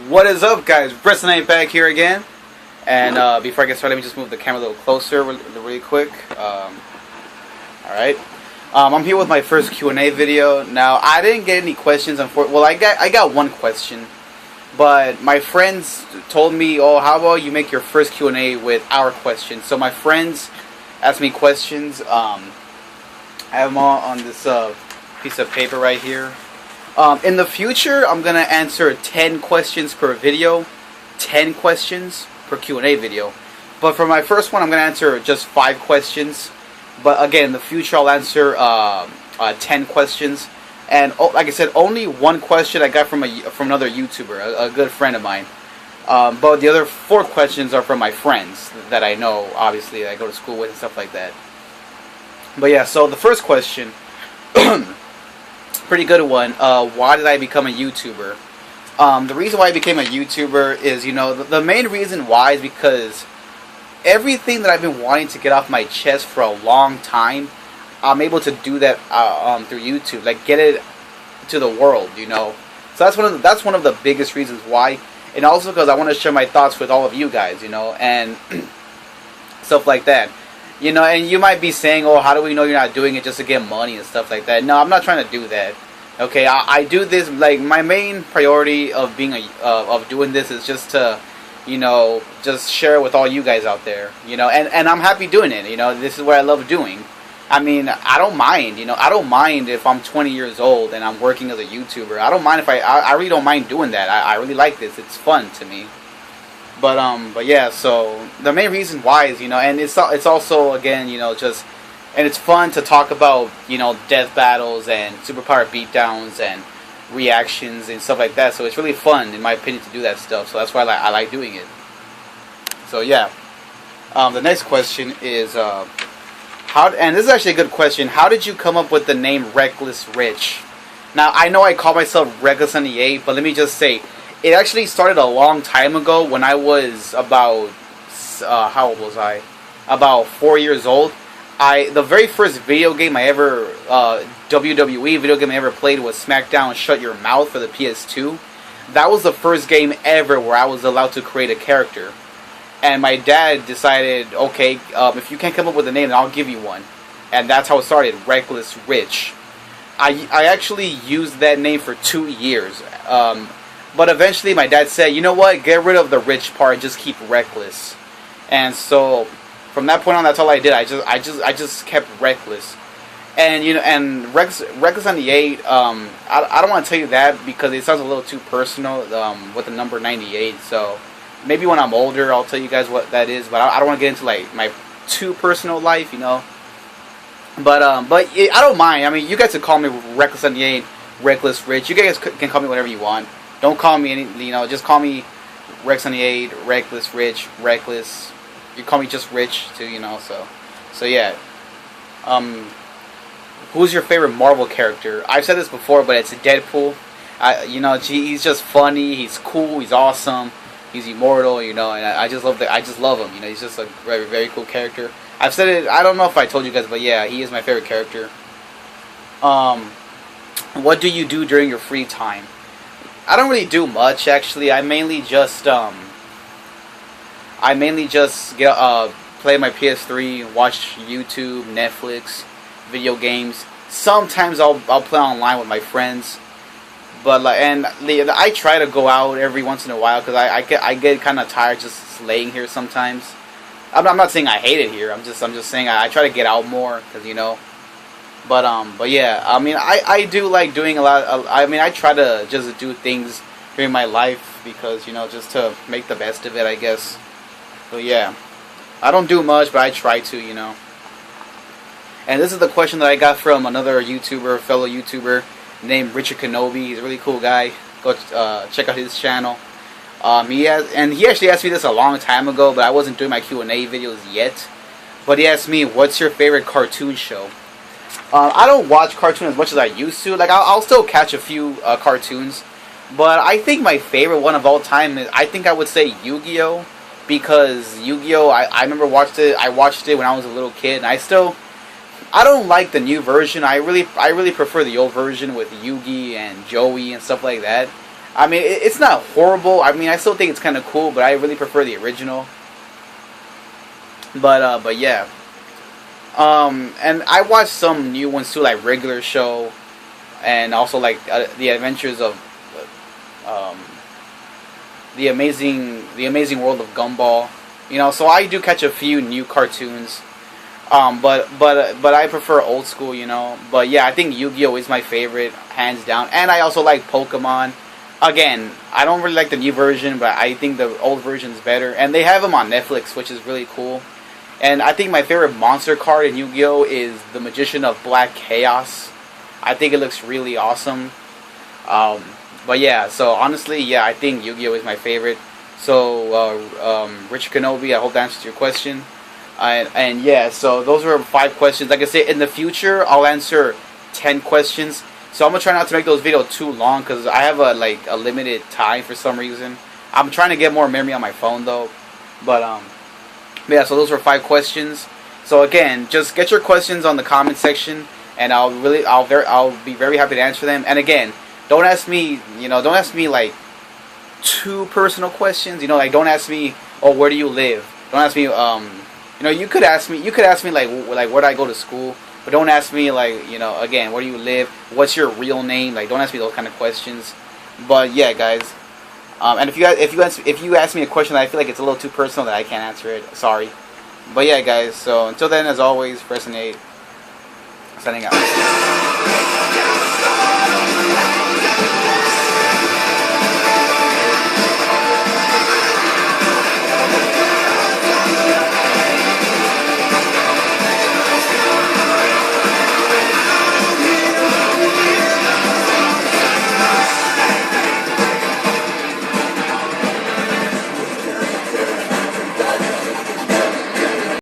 What is up, guys? REKLEZ98 back here again. And before I get started, let me just move the camera a little closer really quick. Alright. I'm here with my first Q&A video. Now, I didn't get any questions. Well, I got one question. But my friends told me, oh, how about you make your first Q&A with our questions? So my friends asked me questions. I have them all on this piece of paper right here. In the future, I'm going to answer 10 questions per video. 10 questions per Q&A video. But for my first one, I'm going to answer just 5 questions. But again, in the future, I'll answer 10 questions. And like I said, only one question I got from another YouTuber, a good friend of mine. But the other 4 questions are from my friends that I know, obviously, that I go to school with and stuff like that. But yeah, so the first question, pretty good one. Why did I become a YouTuber? The reason why I became a YouTuber is, you know, the main reason why is because everything that I've been wanting to get off my chest for a long time, I'm able to do that through YouTube, like get it to the world, you know. So that's one of the biggest reasons why, and also because I want to share my thoughts with all of you guys, you know, and stuff like that, you know. And you might be saying, oh, how do we know you're not doing it just to get money and stuff like that? No, I'm not trying to do that. Okay, I do this, like, my main priority of of doing this is just to, you know, just share it with all you guys out there, you know, and I'm happy doing it, you know. This is what I love doing. I mean, I don't mind, you know, I don't mind if I'm 20 years old and I'm working as a YouTuber. I don't mind if I really don't mind doing that. I really like this. It's fun to me. But yeah, so the main reason why is, you know, and it's also, again, you know, just, and it's fun to talk about, you know, death battles and superpower beatdowns and reactions and stuff like that. So it's really fun, in my opinion, to do that stuff. So that's why I like doing it. So yeah. The next question is, and this is actually a good question. How did you come up with the name Reklez Rich? Now, I know I call myself REKLEZ98, but let me just say, it actually started a long time ago when I was about, how old was I? About 4 years old. The very first video game I ever, WWE video game I ever played was SmackDown Shut Your Mouth for the PS2. That was the first game ever where I was allowed to create a character. And my dad decided, okay, if you can't come up with a name, then I'll give you one. And that's how it started, Reklez Rich. I actually used that name for 2 years. But eventually my dad said, you know what, get rid of the rich part, just keep Reklez. And so from that point on, that's all I did. I just kept Reklez. And, you know, and REKLEZ98, I don't want to tell you that because it sounds a little too personal with the number 98. So maybe when I'm older, I'll tell you guys what that is. But I don't want to get into, like, my too personal life, you know. But I don't mind. I mean, you guys can call me REKLEZ98, Reklez Rich. You guys can call me whatever you want. Don't call me any, you know, just call me REKLEZ98, Reklez Rich, Reklez. You call me just Rich too, you know. So yeah. Who's your favorite Marvel character? I've said this before, but it's Deadpool. You know, he's just funny. He's cool. He's awesome. He's immortal, you know, and I just love him. You know, he's just a very, very cool character. I've said it. I don't know if I told you guys, but yeah, he is my favorite character. What do you do during your free time? I don't really do much, actually. I mainly just get play my PS3, watch YouTube, Netflix, video games. Sometimes I'll play online with my friends. But I try to go out every once in a while because I get kind of tired just laying here sometimes. I'm not saying I hate it here. I'm just saying I try to get out more because, you know. But yeah, I mean, I do like doing a lot. I mean, I try to just do things during my life because, you know, just to make the best of it, I guess. But yeah, I don't do much, but I try to, you know. And this is the question that I got from another YouTuber, fellow YouTuber, named Richard Kenobi. He's a really cool guy. Go check out his channel. He actually asked me this a long time ago, but I wasn't doing my Q&A videos yet. But he asked me, what's your favorite cartoon show? I don't watch cartoons as much as I used to. Like, I'll still catch a few cartoons. But I think my favorite one of all time is, I think I would say Yu-Gi-Oh! Because Yu-Gi-Oh! I remember I watched it when I was a little kid, and I don't like the new version. I really prefer the old version with Yugi and Joey and stuff like that. I mean, it's not horrible. I mean, I still think it's kind of cool, but I really prefer the original. But yeah. And I watched some new ones too, like Regular Show, and also like the Adventures of um, the Amazing World of Gumball. You know, so I do catch a few new cartoons. But I prefer old school, you know. But yeah, I think Yu-Gi-Oh is my favorite, hands down. And I also like Pokemon. Again, I don't really like the new version, but I think the old version is better. And they have them on Netflix, which is really cool. And I think my favorite monster card in Yu-Gi-Oh is the Magician of Black Chaos. I think it looks really awesome. But yeah, so honestly, yeah, I think Yu-Gi-Oh is my favorite. So, Rich Kenobi, I hope that answers your question. And yeah, so those were 5 questions. Like I said, in the future, I'll answer 10 questions. So I'm gonna try not to make those videos too long because I have a limited time for some reason. I'm trying to get more memory on my phone though. But yeah, so those were 5 questions. So again, just get your questions on the comment section, and I'll be very happy to answer them. And again, don't ask me like too personal questions. You know, like don't ask me, oh, where do you live? Don't ask me, you know, you could ask me like where do I go to school, but don't ask me like, you know, again, where do you live? What's your real name? Like, don't ask me those kind of questions. But yeah, guys. And if you ask me a question that I feel like it's a little too personal that I can't answer it, sorry. But yeah, guys. So until then, as always, REKLEZ98 signing out.